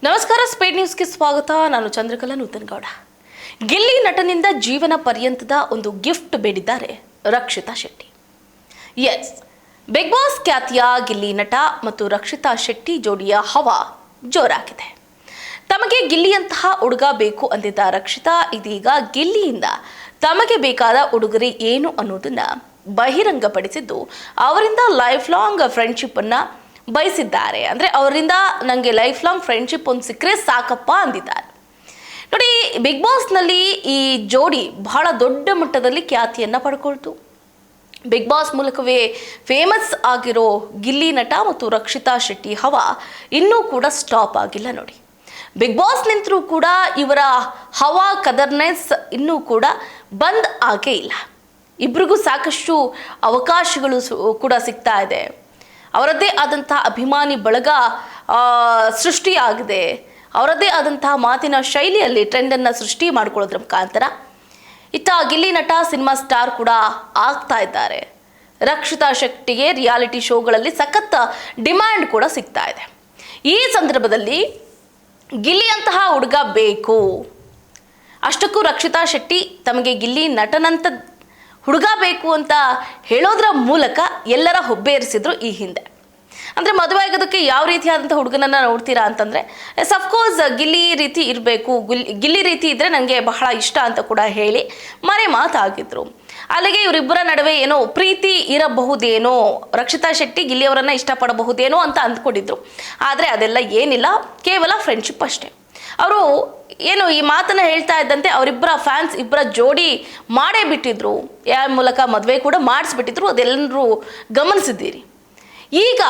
ನಮಸ್ಕಾರ, ಸ್ಪೀಡ್ ನ್ಯೂಸ್ಗೆ ಸ್ವಾಗತ. ನಾನು ಚಂದ್ರಕಲಾ ನೂತನಗೌಡ. ಗಿಲ್ಲಿ ನಟನಿಂದ ಜೀವನ ಪರ್ಯಂತದ ಒಂದು ಗಿಫ್ಟ್ ಬೇಡಿದ್ದಾರೆ Rakshita Shetty. Yes, big boss ಖ್ಯಾತಿಯ ಗಿಲ್ಲಿ ನಟ ಮತ್ತು ರಕ್ಷಿತಾ ಶೆಟ್ಟಿ ಜೋಡಿಯ ಹವಾ ಜೋರಾಗಿದೆ. ತಮಗೆ ಗಿಲ್ಲಿಯಂತಹ ಹುಡುಗ ಬೇಕು ಅಂದಿದ್ದ ರಕ್ಷಿತಾ ಇದೀಗ ಗಿಲ್ಲಿಯಿಂದ ತಮಗೆ ಬೇಕಾದ ಉಡುಗೊರೆ ಏನು ಅನ್ನೋದನ್ನ ಬಹಿರಂಗಪಡಿಸಿದ್ದು, ಅವರಿಂದ ಲೈಫ್ ಲಾಂಗ್ ಫ್ರೆಂಡ್ಶಿಪ್ ಅನ್ನ ಬಯಸಿದ್ದಾರೆ. ಅಂದರೆ ಅವರಿಂದ ನನಗೆ ಲೈಫ್ ಲಾಂಗ್ ಫ್ರೆಂಡ್ಶಿಪ್ ಒಂದು ಸಿಕ್ಕರೆ ಸಾಕಪ್ಪ ಅಂದಿದ್ದಾರೆ. ನೋಡಿ, ಬಿಗ್ ಬಾಸ್ನಲ್ಲಿ ಈ ಜೋಡಿ ಬಹಳ ದೊಡ್ಡ ಮಟ್ಟದಲ್ಲಿ ಖ್ಯಾತಿಯನ್ನು ಪಡ್ಕೊಳ್ತು. ಬಿಗ್ ಬಾಸ್ ಮೂಲಕವೇ ಫೇಮಸ್ ಆಗಿರೋ ಗಿಲ್ಲಿ ನಟ ಮತ್ತು ರಕ್ಷಿತಾ ಶೆಟ್ಟಿ ಹವಾ ಇನ್ನೂ ಕೂಡ ಸ್ಟಾಪ್ ಆಗಿಲ್ಲ. ನೋಡಿ, ಬಿಗ್ ಬಾಸ್ ನಿಂತರೂ ಕೂಡ ಇವರ ಹವಾ ಕದರ್ನೆಸ್ ಇನ್ನೂ ಕೂಡ ಬಂದ್ ಆಗೇ ಇಲ್ಲ. ಇಬ್ರಿಗೂ ಸಾಕಷ್ಟು ಅವಕಾಶಗಳು ಕೂಡ ಸಿಗ್ತಾ ಇದೆ. ಅವರದ್ದೇ ಆದಂತಹ ಅಭಿಮಾನಿ ಬಳಗ ಸೃಷ್ಟಿಯಾಗಿದೆ. ಅವರದ್ದೇ ಆದಂತಹ ಮಾತಿನ ಶೈಲಿಯಲ್ಲಿ ಟ್ರೆಂಡನ್ನು ಸೃಷ್ಟಿ ಮಾಡ್ಕೊಳ್ಳೋದ್ರ ಮುಖಾಂತರ ಇತ್ತ ಗಿಲ್ಲಿ ನಟ ಸಿನಿಮಾ ಸ್ಟಾರ್ ಕೂಡ ಆಗ್ತಾ ಇದ್ದಾರೆ. ರಕ್ಷಿತಾ ಶೆಟ್ಟಿಗೆ ರಿಯಾಲಿಟಿ ಶೋಗಳಲ್ಲಿ ಸಖತ್ ಡಿಮ್ಯಾಂಡ್ ಕೂಡ ಸಿಗ್ತಾ ಇದೆ. ಈ ಸಂದರ್ಭದಲ್ಲಿ ಗಿಲ್ಲಿಯಂತಹ ಹುಡುಗ ಬೇಕು, ಅಷ್ಟಕ್ಕೂ ರಕ್ಷಿತಾ ಶೆಟ್ಟಿ ತಮಗೆ ಗಿಲ್ಲಿ ನಟನಂತ ಹುಡುಗ ಬೇಕು ಅಂತ ಹೇಳೋದ್ರ ಮೂಲಕ ಎಲ್ಲರ ಹುಬ್ಬೇರಿಸಿದ್ರು. ಈ ಹಿಂದೆ ಅಂದರೆ ಮದುವೆ ಆಗೋದಕ್ಕೆ ಯಾವ ರೀತಿಯಾದಂಥ ಹುಡುಗನನ್ನು ನೋಡ್ತೀರಾ ಅಂತಂದರೆ, ಅಫ್ಕೋರ್ಸ್ ಗಿಲ್ಲಿ ರೀತಿ ಇರಬೇಕು, ಗಿಲ್ಲಿ ರೀತಿ ಇದ್ದರೆ ನನಗೆ ಬಹಳ ಇಷ್ಟ ಅಂತ ಕೂಡ ಹೇಳಿ ಮರೆ ಮಾತಾಗಿದ್ರು. ಅಲ್ಲಿಗೆ ಇವರಿಬ್ಬರ ನಡುವೆ ಏನೋ ಪ್ರೀತಿ ಇರಬಹುದೇನೋ, ರಕ್ಷಿತಾ ಶೆಟ್ಟಿ ಗಿಲ್ಲಿಯವರನ್ನು ಇಷ್ಟಪಡಬಹುದೇನೋ ಅಂತ ಅಂದ್ಕೊಂಡಿದ್ರು. ಆದರೆ ಅದೆಲ್ಲ ಏನಿಲ್ಲ, ಕೇವಲ ಫ್ರೆಂಡ್ಶಿಪ್ ಅಷ್ಟೇ. ಅವರು ಏನು ಈ ಮಾತನ್ನು ಹೇಳ್ತಾ ಇದ್ದಂತೆ ಅವರಿಬ್ಬರ ಫ್ಯಾನ್ಸ್ ಇಬ್ಬರ ಜೋಡಿ ಮಾಡೇ ಬಿಟ್ಟಿದ್ರು. ಯಾರ ಮೂಲಕ ಮದುವೆ ಕೂಡ ಮಾಡಿಸ್ಬಿಟ್ಟಿದ್ರು, ಅದೆಲ್ಲರೂ ಗಮನಿಸಿದ್ದೀರಿ. ಈಗ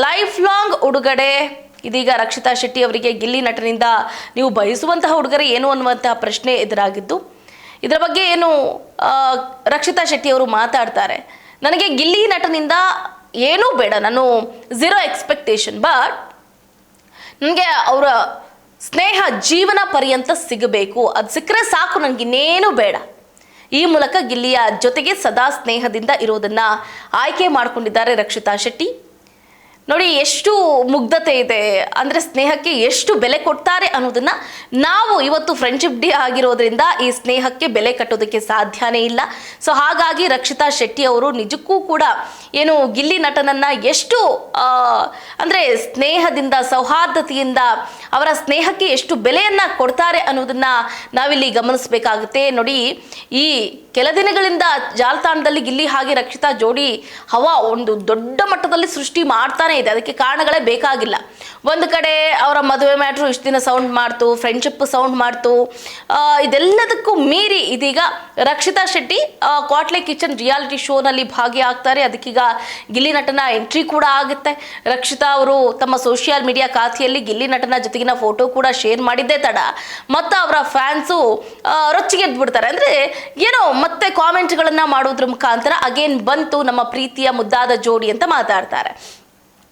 ಲೈಫ್ ಲಾಂಗ್ ಉಡುಗೊರೆ ಇದೀಗ ರಕ್ಷಿತಾ ಶೆಟ್ಟಿ ಅವರಿಗೆ ಗಿಲ್ಲಿ ನಟನಿಂದ ನೀವು ಬಯಸುವಂತಹ ಉಡುಗೊರೆ ಏನು ಅನ್ನುವಂತಹ ಪ್ರಶ್ನೆ ಎದುರಾಗಿದ್ದು, ಇದರ ಬಗ್ಗೆ ಏನು ರಕ್ಷಿತಾ ಶೆಟ್ಟಿ ಅವರು ಮಾತಾಡ್ತಾರೆ. ನನಗೆ ಗಿಲ್ಲಿ ನಟನಿಂದ ಏನೂ ಬೇಡ, ನಾನು ಝೀರೋ ಎಕ್ಸ್ಪೆಕ್ಟೇಷನ್, ಬಟ್ ನನಗೆ ಅವರ ಸ್ನೇಹ ಜೀವನ ಪರ್ಯಂತ ಸಿಗಬೇಕು, ಅದು ಸಿಕ್ಕರೆ ಸಾಕು, ನನಗಿನ್ನೇನು ಬೇಡ. ಈ ಮೂಲಕ ಗಿಲ್ಲಿಯ ಜೊತೆಗೆ ಸದಾ ಸ್ನೇಹದಿಂದ ಇರೋದನ್ನ ಆಯ್ಕೆ ಮಾಡಿಕೊಂಡಿದ್ದಾರೆ ರಕ್ಷಿತಾ ಶೆಟ್ಟಿ. ನೋಡಿ, ಎಷ್ಟು ಮುಗ್ಧತೆ ಇದೆ ಅಂದರೆ ಸ್ನೇಹಕ್ಕೆ ಎಷ್ಟು ಬೆಲೆ ಕೊಡ್ತಾರೆ ಅನ್ನೋದನ್ನ ನಾವು ಇವತ್ತು ಫ್ರೆಂಡ್ಶಿಪ್ ಡೇ ಆಗಿರೋದ್ರಿಂದ ಈ ಸ್ನೇಹಕ್ಕೆ ಬೆಲೆ ಕಟ್ಟೋದಕ್ಕೆ ಸಾಧ್ಯನೇ ಇಲ್ಲ. ಸೊ ಹಾಗಾಗಿ ರಕ್ಷಿತಾ ಶೆಟ್ಟಿ ಅವರು ನಿಜಕ್ಕೂ ಕೂಡ ಏನು ಗಿಲ್ಲಿ ನಟನನ್ನ ಎಷ್ಟು ಅಂದರೆ ಸ್ನೇಹದಿಂದ, ಸೌಹಾರ್ದತೆಯಿಂದ ಅವರ ಸ್ನೇಹಕ್ಕೆ ಎಷ್ಟು ಬೆಲೆಯನ್ನ ಕೊಡ್ತಾರೆ ಅನ್ನೋದನ್ನ ನಾವಿಲ್ಲಿ ಗಮನಿಸಬೇಕಾಗುತ್ತೆ. ನೋಡಿ, ಈ ಕೆಲ ದಿನಗಳಿಂದ ಜಾಲತಾಣದಲ್ಲಿ ಗಿಲ್ಲಿ ಹಾಗೆ ರಕ್ಷಿತಾ ಜೋಡಿ ಹವಾ ಒಂದು ದೊಡ್ಡ ಮಟ್ಟದಲ್ಲಿ ಸೃಷ್ಟಿ ಮಾಡ್ತಾನೆ ಇದೆ. ಅದಕ್ಕೆ ಕಾರಣಗಳೇ ಬೇಕಾಗಿಲ್ಲ. ಒಂದು ಕಡೆ ಅವರ ಮದುವೆ ಮ್ಯಾಟ್ರು ಇಷ್ಟು ದಿನ ಸೌಂಡ್ ಮಾಡ್ತು, ಫ್ರೆಂಡ್ಶಿಪ್ ಸೌಂಡ್ ಮಾಡ್ತು. ಇದೆಲ್ಲದಕ್ಕೂ ಮೀರಿ ಇದೀಗ ರಕ್ಷಿತಾ ಶೆಟ್ಟಿ ಕ್ವಾಟ್ಲೆ ಕಿಚನ್ ರಿಯಾಲಿಟಿ ಶೋನಲ್ಲಿ ಭಾಗಿಯಾಗ್ತಾರೆ. ಅದಕ್ಕೀಗ ಗಿಲ್ಲಿ ನಟನ ಎಂಟ್ರಿ ಕೂಡ ಆಗುತ್ತೆ. ರಕ್ಷಿತಾ ಅವರು ತಮ್ಮ ಸೋಷಿಯಲ್ ಮೀಡಿಯಾ ಖಾತೆಯಲ್ಲಿ ಗಿಲ್ಲಿ ನಟನ ಜೊತೆಗಿನ ಫೋಟೋ ಕೂಡ ಶೇರ್ ಮಾಡಿದ್ದೇ ತಡ ಮತ್ತು ಅವರ ಫ್ಯಾನ್ಸು ರೊಚ್ಚಿಗೆದ್ದು ಬಿಡ್ತಾರೆ. ಅಂದರೆ ಏನೋ ಮತ್ತೆ ಕಾಮೆಂಟ್ಗಳನ್ನ ಮಾಡೋದ್ರ ಮುಖಾಂತರ ಅಗೇನ್ ಬಂತು ನಮ್ಮ ಪ್ರೀತಿಯ ಮುದ್ದಾದ ಜೋಡಿ ಅಂತ ಮಾತಾಡ್ತಾರೆ.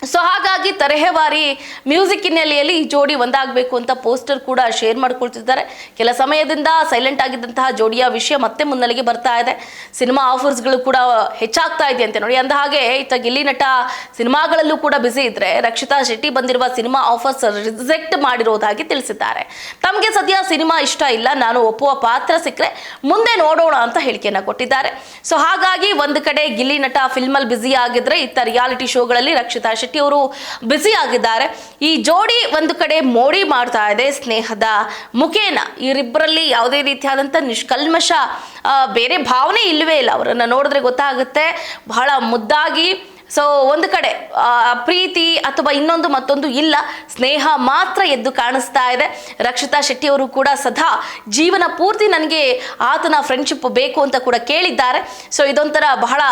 ಸೊ ಹಾಗಾಗಿ ತರಹೇವಾರಿ ಮ್ಯೂಸಿಕ್ ಹಿನ್ನೆಲೆಯಲ್ಲಿ ಈ ಜೋಡಿ ಒಂದಾಗಬೇಕು ಅಂತ ಪೋಸ್ಟರ್ ಕೂಡ ಶೇರ್ ಮಾಡ್ಕೊಳ್ತಿದ್ದಾರೆ. ಕೆಲ ಸಮಯದಿಂದ ಸೈಲೆಂಟ್ ಆಗಿದ್ದಂತಹ ಜೋಡಿಯ ವಿಷಯ ಮತ್ತೆ ಮುನ್ನೆಲೆಗೆ ಬರ್ತಾ ಇದೆ. ಸಿನಿಮಾ ಆಫರ್ಸ್ಗಳು ಕೂಡ ಹೆಚ್ಚಾಗ್ತಾ ಇದೆ ಅಂತ ನೋಡಿ. ಅಂದ ಹಾಗೆ ಇತ್ತ ಗಿಲ್ಲಿ ನಟ ಸಿನಿಮಾಗಳಲ್ಲೂ ಕೂಡ ಬ್ಯುಸಿ ಇದ್ರೆ, ರಕ್ಷಿತಾ ಶೆಟ್ಟಿ ಬಂದಿರುವ ಸಿನಿಮಾ ಆಫರ್ಸ್ ರಿಜೆಕ್ಟ್ ಮಾಡಿರೋದಾಗಿ ತಿಳಿಸಿದ್ದಾರೆ. ತಮಗೆ ಸದ್ಯ ಸಿನಿಮಾ ಇಷ್ಟ ಇಲ್ಲ, ನಾನು ಒಪ್ಪುವ ಪಾತ್ರ ಸಿಕ್ಕರೆ ಮುಂದೆ ನೋಡೋಣ ಅಂತ ಹೇಳಿಕೆಯನ್ನ ಕೊಟ್ಟಿದ್ದಾರೆ. ಸೊ ಹಾಗಾಗಿ ಒಂದು ಕಡೆ ಗಿಲ್ಲಿ ನಟ ಫಿಲ್ಮಲ್ಲಿ ಬ್ಯುಸಿ ಆಗಿದ್ರೆ, ಇತ್ತ ರಿಯಾಲಿಟಿ ಶೋಗಳಲ್ಲಿ ರಕ್ಷಿತಾ ಶೆಟ್ಟಿ ಅವರು ಬ್ಯುಸಿ ಆಗಿದ್ದಾರೆ. ಈ ಜೋಡಿ ಒಂದು ಕಡೆ ಮೋಡಿ ಮಾಡ್ತಾ ಇದೆ ಸ್ನೇಹದ ಮುಖೇನ. ಇವರಿಬ್ಬರಲ್ಲಿ ಯಾವುದೇ ರೀತಿಯಾದಂಥ ನಿಷ್ಕಲ್ಮಶ ಬೇರೆ ಭಾವನೆ ಇಲ್ಲವೇ ಇಲ್ಲ. ಅವರನ್ನು ನೋಡಿದ್ರೆ ಗೊತ್ತಾಗುತ್ತೆ ಬಹಳ ಮುದ್ದಾಗಿ. ಸೊ ಒಂದು ಕಡೆ ಪ್ರೀತಿ ಅಥವಾ ಇನ್ನೊಂದು ಮತ್ತೊಂದು ಇಲ್ಲ, ಸ್ನೇಹ ಮಾತ್ರ ಎದ್ದು ಕಾಣಿಸ್ತಾ ಇದೆ. ರಕ್ಷಿತಾ ಶೆಟ್ಟಿ ಅವರು ಕೂಡ ಸದಾ ಜೀವನ ಪೂರ್ತಿ ನನಗೆ ಆತನ ಫ್ರೆಂಡ್ಶಿಪ್ ಬೇಕು ಅಂತ ಕೂಡ ಕೇಳಿದ್ದಾರೆ. ಸೊ ಇದೊಂಥರ ಬಹಳ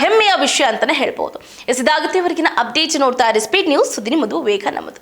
ಹೆಮ್ಮೆಯ ವಿಷಯ ಅಂತಲೇ ಹೇಳ್ಬೋದು. ಇದಾಗುತ್ತೆ ಇವರಿಗಿನ ಅಪ್ಡೇಟ್ಸ್. ನೋಡ್ತಾ ಇರಿ ಸ್ಪೀಡ್ ನ್ಯೂಸ್, ಸುದ್ದಿ ನಿಮ್ಮದು, ವೇಗ ನಮ್ಮದು.